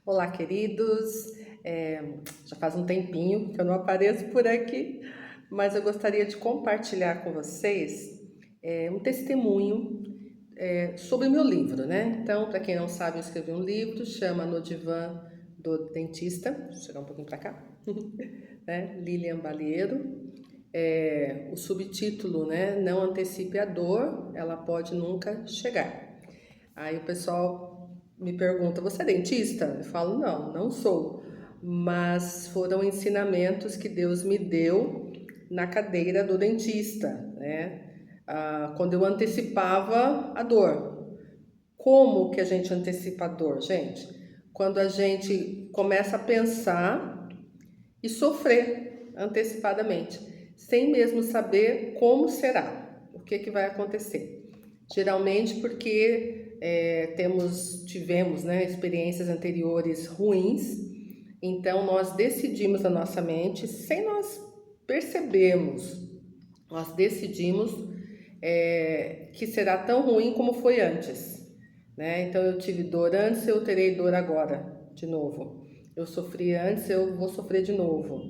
Olá, queridos. Já faz um tempinho que eu não apareço por aqui, mas eu gostaria de compartilhar com vocês um testemunho sobre o meu livro, né? Então, para quem não sabe, eu escrevi um livro, chama No Divã do Dentista. Deixa eu chegar um pouquinho para cá, né? Lilian Balieiro. O subtítulo, né? Não antecipe a dor, ela pode nunca chegar. Aí o pessoal me pergunta: você é dentista? Eu falo: não, não sou. Mas foram ensinamentos que Deus me deu na cadeira do dentista, né? Quando eu antecipava a dor. Como que a gente antecipa a dor, gente? Quando a gente começa a pensar e sofrer antecipadamente, sem mesmo saber como será, o que que vai acontecer. Geralmente porque tivemos, né, experiências anteriores ruins, então nós decidimos na nossa mente, sem nós percebermos, nós decidimos que será tão ruim como foi antes, né? Então eu tive dor antes, eu terei dor agora, de novo. Eu sofri antes, eu vou sofrer de novo.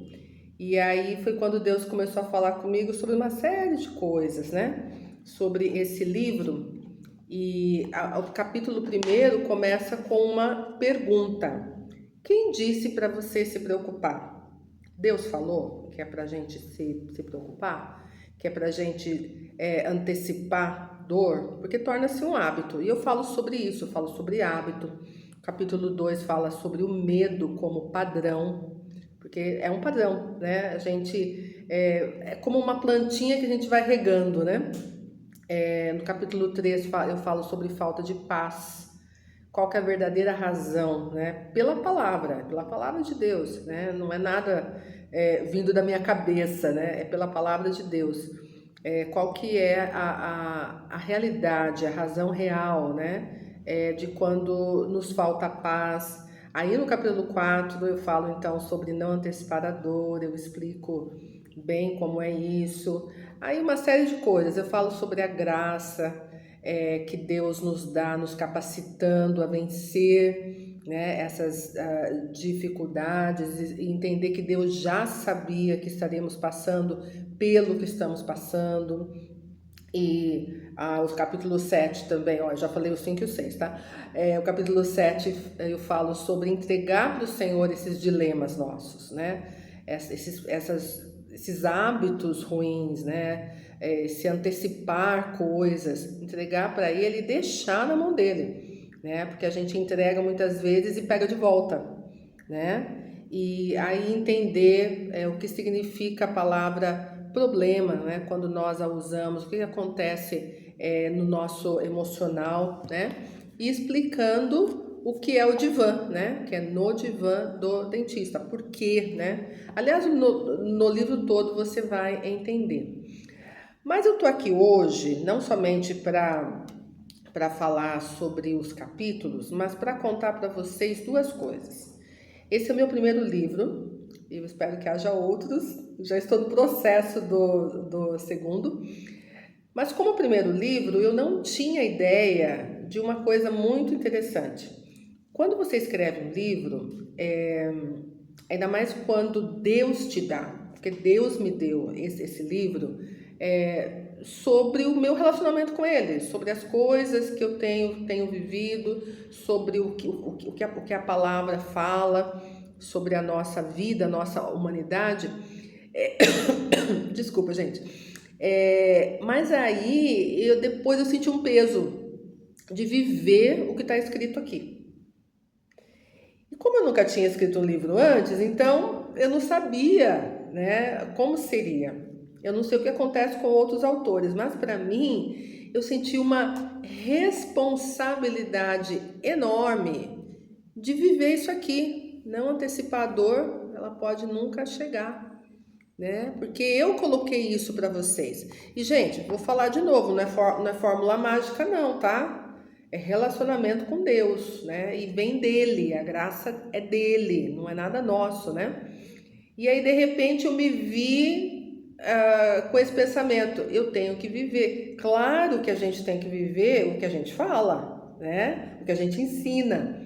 E aí foi quando Deus começou a falar comigo sobre uma série de coisas, né? Sobre esse livro. O capítulo primeiro começa com uma pergunta: quem disse para você se preocupar? Deus falou que é para a gente se preocupar, que é para a gente antecipar dor, porque torna-se um hábito. E eu falo sobre isso, eu falo sobre hábito. O capítulo 2 fala sobre o medo como padrão, porque é um padrão, né? A gente é como uma plantinha que a gente vai regando, né? No capítulo 3 eu falo sobre falta de paz. Qual que é a verdadeira razão, né? Pela palavra de Deus, né? Não é nada vindo da minha cabeça, né? É pela palavra de Deus. Qual que é a realidade, a razão real, né? De quando nos falta paz. Aí no capítulo 4 eu falo então sobre não antecipar a dor, eu explico bem como é isso. Aí uma série de coisas, eu falo sobre a graça que Deus nos dá, nos capacitando a vencer, né, essas dificuldades e entender que Deus já sabia que estaríamos passando pelo que estamos passando. E os capítulos 7 também, ó, eu já falei o 5 e o 6, tá? O capítulo 7 eu falo sobre entregar para o Senhor esses dilemas nossos, né? Esses hábitos ruins, né? Se antecipar coisas, entregar para Ele e deixar na mão dele, né? Porque a gente entrega muitas vezes e pega de volta, né? E aí entender o que significa a palavra problema, né? Quando nós a usamos, o que acontece no nosso emocional, né? E explicando o que é o divã, né? Que é no divã do dentista. Por quê, né? Aliás, no livro todo você vai entender. Mas eu tô aqui hoje não somente para falar sobre os capítulos, mas para contar para vocês duas coisas. Esse é o meu primeiro livro, e eu espero que haja outros. Já estou no processo do segundo. Mas como primeiro livro, eu não tinha ideia de uma coisa muito interessante. Quando você escreve um livro, ainda mais quando Deus te dá, porque Deus me deu esse livro, sobre o meu relacionamento com Ele, sobre as coisas que eu tenho vivido, sobre o que a palavra fala, sobre a nossa vida, a nossa humanidade. Desculpa, gente. Mas aí depois eu senti um peso de viver o que está escrito aqui. E como eu nunca tinha escrito um livro antes, então eu não sabia, né, como seria. Eu não sei o que acontece com outros autores, mas para mim eu senti uma responsabilidade enorme de viver isso aqui. Não antecipar a dor, ela pode nunca chegar, né? Porque eu coloquei isso para vocês. E, gente, vou falar de novo, não é fórmula mágica não, tá? É relacionamento com Deus, né? E vem dele, a graça é dele, não é nada nosso, né? E aí, de repente, eu me vi com esse pensamento, eu tenho que viver. Claro que a gente tem que viver o que a gente fala, né? O que a gente ensina.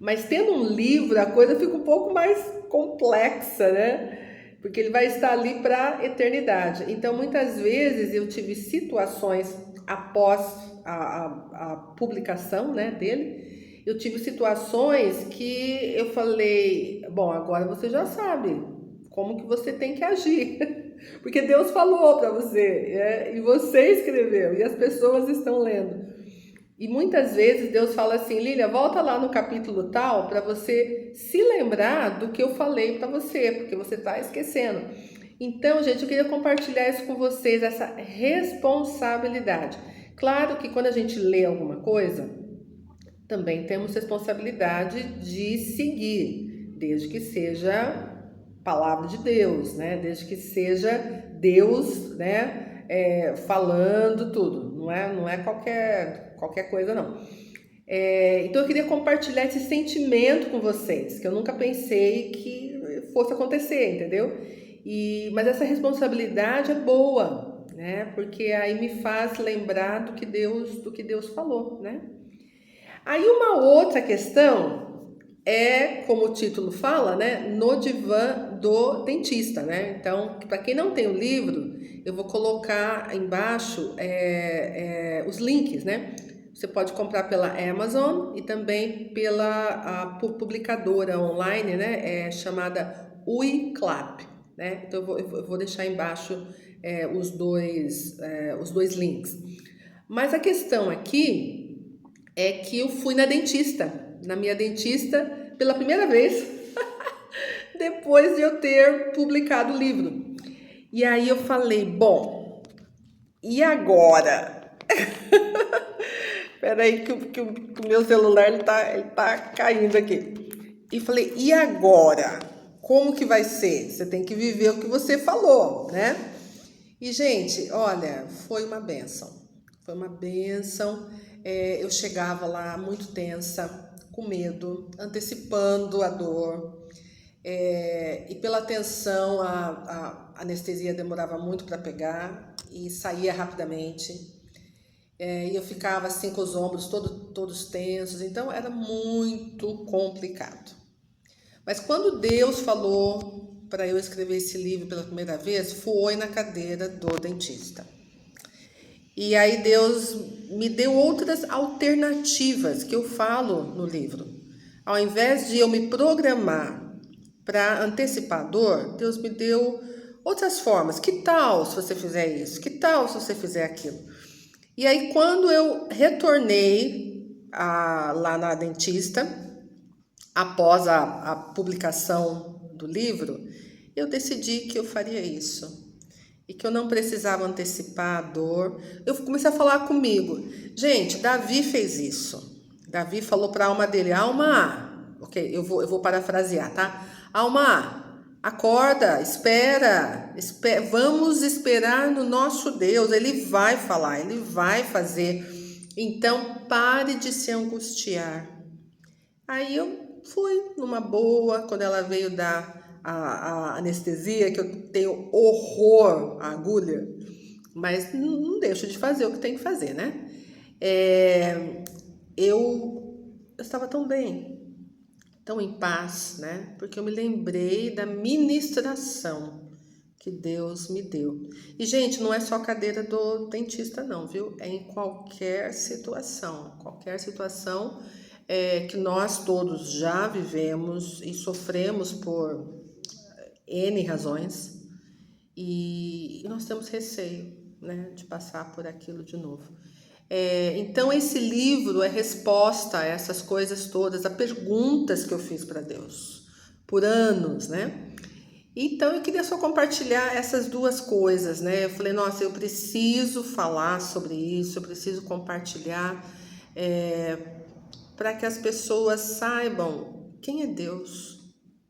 Mas tendo um livro, a coisa fica um pouco mais complexa, né? Porque ele vai estar ali para a eternidade. Então, muitas vezes eu tive situações após a publicação, né, dele. Eu tive situações que eu falei, bom, agora você já sabe como que você tem que agir. Porque Deus falou para você, e você escreveu, e as pessoas estão lendo. E muitas vezes Deus fala assim, Lília, volta lá no capítulo tal para você se lembrar do que eu falei para você, porque você está esquecendo. Então, gente, eu queria compartilhar isso com vocês, essa responsabilidade. Claro que quando a gente lê alguma coisa, também temos responsabilidade de seguir, desde que seja palavra de Deus, né? Desde que seja Deus, né? Falando tudo, não é qualquer coisa não. Então eu queria compartilhar esse sentimento com vocês, que eu nunca pensei que fosse acontecer, entendeu? Mas essa responsabilidade é boa, né? Porque aí me faz lembrar do que Deus falou, né? Aí uma outra questão é, como o título fala, né, no divã do dentista, né? Então, para quem não tem o livro, eu vou colocar embaixo os links, né? Você pode comprar pela Amazon e também pela publicadora online, né? Chamada Uiclap, né? Então eu vou deixar embaixo os dois links. Mas a questão aqui é que eu fui na minha dentista, pela primeira vez, depois de eu ter publicado o livro. E aí eu falei, bom, e agora? Peraí que o meu celular ele tá caindo aqui. E falei, e agora? Como que vai ser? Você tem que viver o que você falou, né? E, gente, olha, foi uma bênção. Foi uma bênção. Eu chegava lá muito tensa, com medo, antecipando a dor. E pela tensão, a anestesia demorava muito para pegar e saía rapidamente. E eu ficava assim com os ombros todos tensos, então era muito complicado. Mas quando Deus falou para eu escrever esse livro pela primeira vez, foi na cadeira do dentista. E aí Deus me deu outras alternativas que eu falo no livro. Ao invés de eu me programar para antecipar a dor, Deus me deu outras formas. Que tal se você fizer isso? Que tal se você fizer aquilo? E aí quando eu retornei lá na dentista, após a publicação do livro, eu decidi que eu faria isso. E que eu não precisava antecipar a dor. Eu comecei a falar comigo. Gente, Davi fez isso. Davi falou para a alma dele, alma, ok, eu vou parafrasear, tá? Alma, acorda, espera, vamos esperar no nosso Deus. Ele vai falar, ele vai fazer. Então, pare de se angustiar. Aí eu fui numa boa, quando ela veio dar a anestesia, que eu tenho horror à agulha, mas não deixo de fazer o que tem que fazer, né? Eu estava tão bem, tão em paz, né? Porque eu me lembrei da ministração que Deus me deu. E, gente, não é só a cadeira do dentista, não, viu? É em qualquer situação. Qualquer situação que nós todos já vivemos e sofremos por N razões. E nós temos receio, né, de passar por aquilo de novo. Então, esse livro é resposta a essas coisas todas, a perguntas que eu fiz para Deus por anos, né? Então, eu queria só compartilhar essas duas coisas, né? Eu falei, nossa, eu preciso falar sobre isso, eu preciso compartilhar para que as pessoas saibam quem é Deus.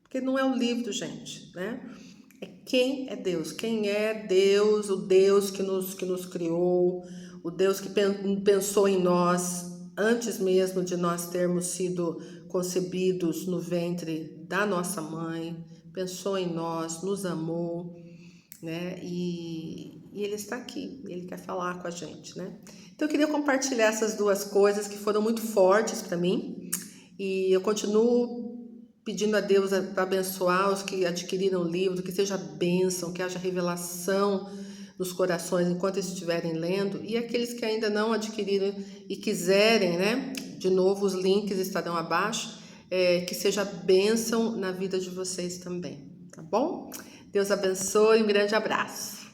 Porque não é um livro, gente, né? É quem é Deus. Quem é Deus, o Deus que nos criou, o Deus que pensou em nós antes mesmo de nós termos sido concebidos no ventre da nossa mãe, pensou em nós, nos amou, né? E ele está aqui, ele quer falar com a gente, né? Então eu queria compartilhar essas duas coisas que foram muito fortes para mim E eu continuo pedindo a Deus para abençoar os que adquiriram o livro, que seja bênção, que haja revelação nos corações enquanto estiverem lendo, e aqueles que ainda não adquiriram e quiserem, né? De novo, os links estarão abaixo, que seja bênção na vida de vocês também, tá bom? Deus abençoe, um grande abraço.